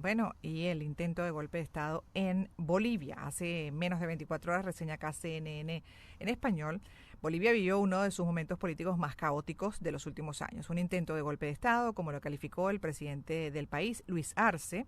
Bueno, y el intento de golpe de Estado en Bolivia. Hace menos de 24 horas, reseña acá CNN en español, Bolivia vivió uno de sus momentos políticos más caóticos de los últimos años. Un intento de golpe de Estado, como lo calificó el presidente del país, Luis Arce.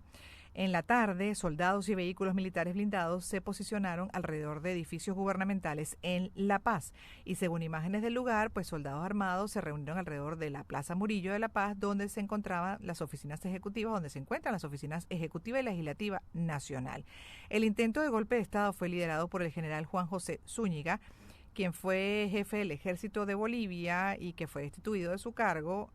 En la tarde, soldados y vehículos militares blindados se posicionaron alrededor de edificios gubernamentales en La Paz. Y según imágenes del lugar, pues soldados armados se reunieron alrededor de la Plaza Murillo de La Paz, donde se encontraban las oficinas ejecutivas, donde se encuentran las oficinas ejecutiva y legislativa nacional. El intento de golpe de Estado fue liderado por el general Juan José Zúñiga, quien fue jefe del ejército de Bolivia y que fue destituido de su cargo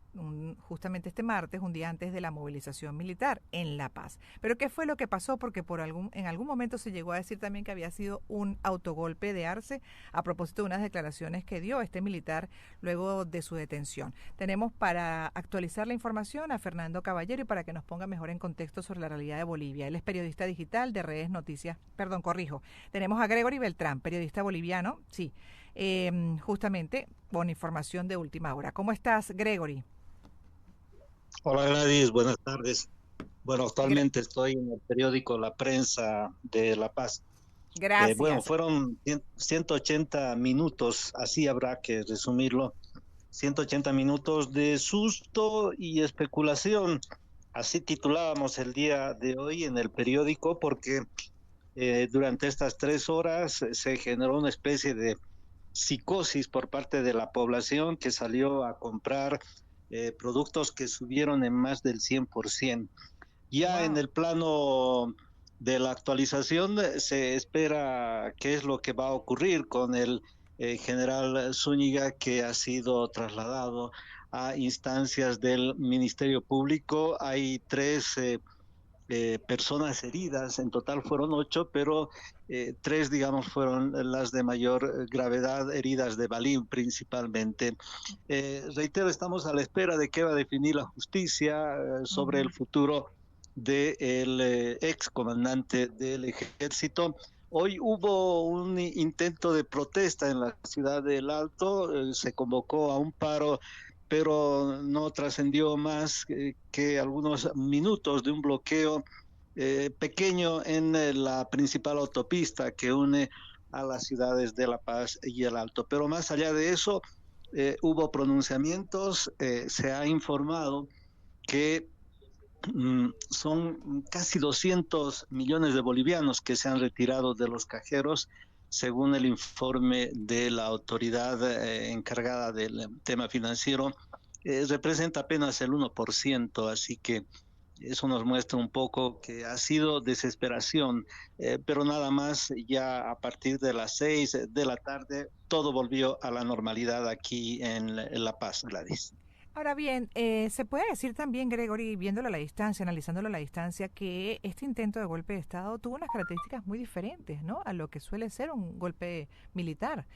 justamente este martes, un día antes de la movilización militar en La Paz. Pero ¿qué fue lo que pasó? Porque en algún momento se llegó a decir también que había sido un autogolpe de Arce a propósito de unas declaraciones que dio este militar luego de su detención. Tenemos para actualizar la información a Fernando Caballero y para que nos ponga mejor en contexto sobre la realidad de Bolivia. Él es periodista digital de Redes Noticias, perdón, corrijo. Tenemos a Gregory Beltrán, periodista boliviano, sí, justamente con información de última hora. ¿Cómo estás, Gregory? Hola Gladys, buenas tardes. Bueno, Gra- actualmente estoy en el periódico La Prensa de La Paz. Bueno, gracias. fueron 180 minutos, así habrá que resumirlo, 180 minutos de susto y especulación. Así titulábamos el día de hoy en el periódico porque durante estas 3 horas se generó una especie de psicosis por parte de la población que salió a comprar productos que subieron en más del 100%. Ya en Wow. el plano de la actualización se espera qué es lo que va a ocurrir con el general Zúñiga, que ha sido trasladado a instancias del Ministerio Público. Hay tres personas heridas, en total fueron 8, pero tres, digamos, fueron las de mayor gravedad, heridas de balín principalmente. Reitero, estamos a la espera de qué va a definir la justicia sobre el Ujú. futuro del ex comandante del ejército. Hoy hubo un intento de protesta en la ciudad del Alto, se convocó a un paro, pero no trascendió más que algunos minutos de un bloqueo pequeño en la principal autopista que une a las ciudades de La Paz y el Alto. Pero más allá de eso, hubo pronunciamientos, se ha informado que son casi 200 millones de bolivianos que se han retirado de los cajeros, según el informe de la autoridad encargada del tema financiero. Representa apenas el 1%, así que eso nos muestra un poco que ha sido desesperación, pero nada más. Ya a partir de las 6 de la tarde todo volvió a la normalidad aquí en La Paz, Gladys. Ahora bien, se puede decir también, Gregory, viéndolo a la distancia, analizándolo a la distancia, que este intento de golpe de Estado tuvo unas características muy diferentes, ¿no? A lo que suele ser un golpe militar,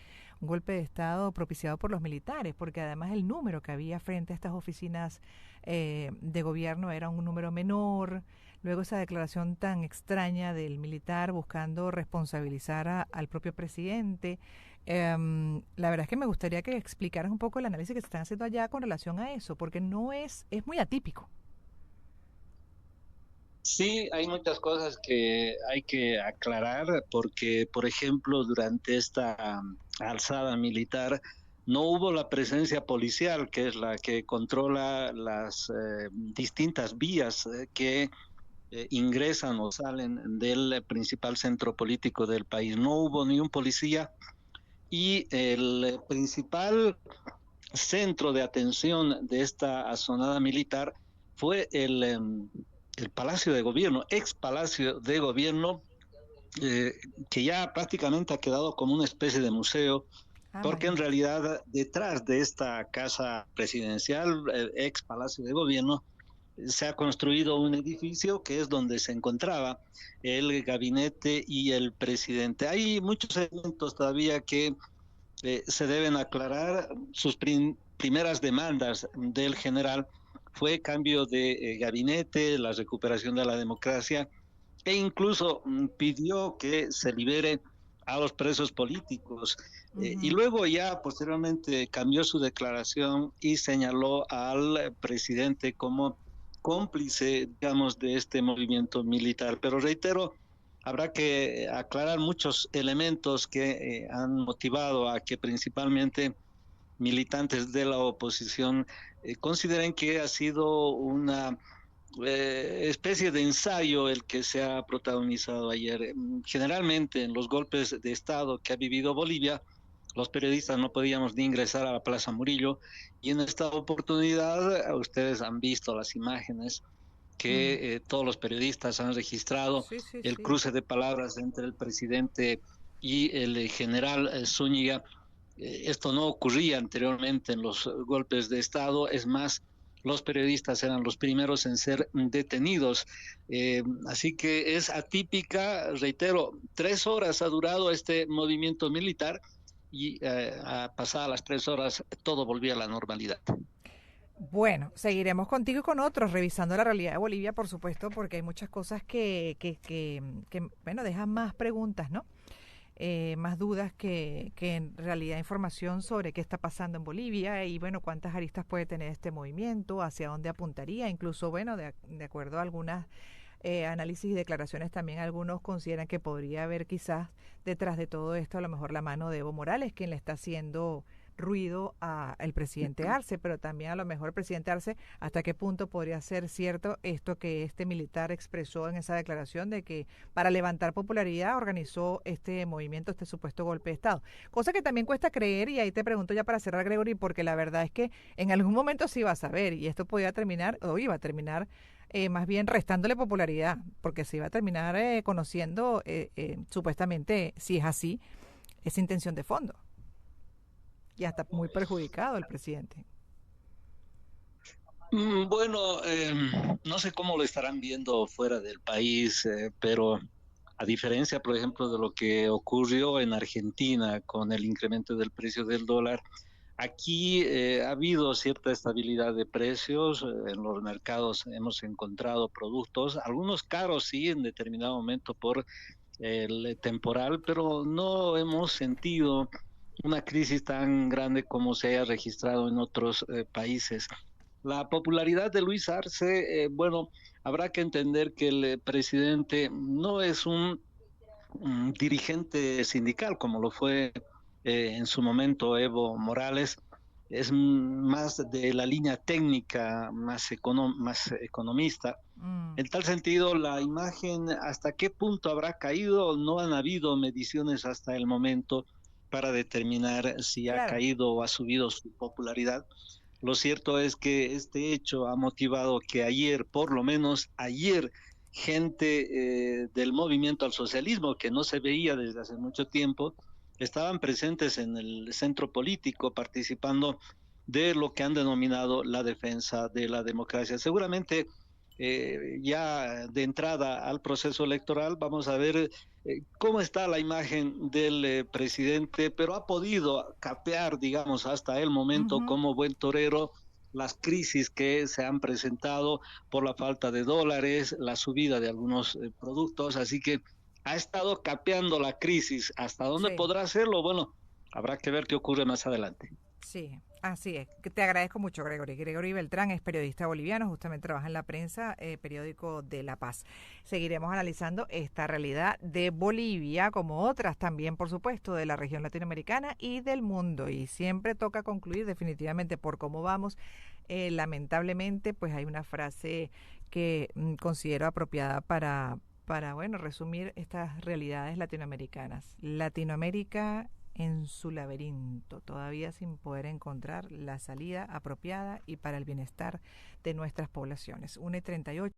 un golpe de Estado propiciado por los militares, porque además el número que había frente a estas oficinas de gobierno era un número menor. Luego esa declaración tan extraña del militar buscando responsabilizar al propio presidente. La verdad es que me gustaría que explicaras un poco el análisis que se están haciendo allá con relación a eso, porque no es muy atípico. Sí, hay muchas cosas que hay que aclarar porque, por ejemplo, durante esta alzada militar no hubo la presencia policial, que es la que controla las distintas vías que ingresan o salen del principal centro político del país. No hubo ni un policía y el principal centro de atención de esta asonada militar fue el Palacio de Gobierno, ex Palacio de Gobierno, eh, que ya prácticamente ha quedado como una especie de museo, Ah, porque en imagínate. realidad detrás de esta casa presidencial, el ex Palacio de Gobierno, se ha construido un edificio que es donde se encontraba el gabinete y el presidente. Hay muchos elementos todavía que se deben aclarar. Sus primeras demandas del general fue cambio de gabinete, la recuperación de la democracia e incluso pidió que se libere a los presos políticos. Y Ujú. luego ya posteriormente cambió su declaración y señaló al presidente como cómplice, digamos, de este movimiento militar. Pero reitero, habrá que aclarar muchos elementos que han motivado a que principalmente militantes de la oposición consideren que ha sido una especie de ensayo el que se ha protagonizado ayer. Generalmente en los golpes de Estado que ha vivido Bolivia, los periodistas no podíamos ni ingresar a la Plaza Murillo y en esta oportunidad ustedes han visto las imágenes Mm. que todos los periodistas han registrado Sí, sí, el sí. cruce de palabras entre el presidente y el general Zúñiga. Esto no ocurría anteriormente en los golpes de Estado, es más, los periodistas eran los primeros en ser detenidos. Así que es atípica, reitero, 3 horas ha durado este movimiento militar y a pasadas las 3 horas todo volvía a la normalidad. Bueno, seguiremos contigo y con otros, revisando la realidad de Bolivia, por supuesto, porque hay muchas cosas bueno, dejan más preguntas, ¿no? Más dudas que en realidad información sobre qué está pasando en Bolivia y, bueno, cuántas aristas puede tener este movimiento, hacia dónde apuntaría, incluso, bueno, de acuerdo a algunas análisis y declaraciones, también algunos consideran que podría haber quizás detrás de todo esto a lo mejor la mano de Evo Morales, quien le está haciendo ruido al presidente Arce, pero también a lo mejor el presidente Arce, hasta qué punto podría ser cierto esto que este militar expresó en esa declaración de que para levantar popularidad organizó este movimiento, este supuesto golpe de Estado. Cosa que también cuesta creer, y ahí te pregunto ya para cerrar, Gregory, porque la verdad es que en algún momento se iba a saber y esto podía terminar, o iba a terminar, más bien restándole popularidad, porque se iba a terminar conociendo supuestamente, si es así, esa intención de fondo. Y hasta muy perjudicado el presidente. Bueno, no sé cómo lo estarán viendo fuera del país, pero a diferencia, por ejemplo, de lo que ocurrió en Argentina con el incremento del precio del dólar, aquí ha habido cierta estabilidad de precios. En los mercados hemos encontrado productos, algunos caros sí, en determinado momento por el temporal, pero no hemos sentido una crisis tan grande como se haya registrado en otros países. La popularidad de Luis Arce, bueno, habrá que entender que el presidente no es un dirigente sindical como lo fue en su momento Evo Morales, es más de la línea técnica, más economista. Mm, En tal sentido, la imagen, ¿hasta qué punto habrá caído? No han habido mediciones hasta el momento para determinar si ha claro. caído o ha subido su popularidad. Lo cierto es que este hecho ha motivado que ayer, por lo menos ayer, gente del movimiento al socialismo, que no se veía desde hace mucho tiempo, estaban presentes en el centro político, participando de lo que han denominado la defensa de la democracia. Seguramente ya de entrada al proceso electoral vamos a ver cómo está la imagen del presidente, pero ha podido capear, digamos, hasta el momento Ujú. como buen torero las crisis que se han presentado por la falta de dólares, la subida de algunos productos, así que ha estado capeando la crisis. ¿Hasta dónde Sí, podrá hacerlo? Bueno, habrá que ver qué ocurre más adelante. sí, así es. Que te agradezco mucho, Gregory. Gregory Beltrán es periodista boliviano, justamente trabaja en La Prensa, periódico de La Paz. Seguiremos analizando esta realidad de Bolivia, como otras también, por supuesto, de la región latinoamericana y del mundo. Y siempre toca concluir definitivamente por cómo vamos. Lamentablemente, pues hay una frase que considero apropiada para, bueno, resumir estas realidades latinoamericanas. Latinoamérica en su laberinto, todavía sin poder encontrar la salida apropiada y para el bienestar de nuestras poblaciones. 1:38.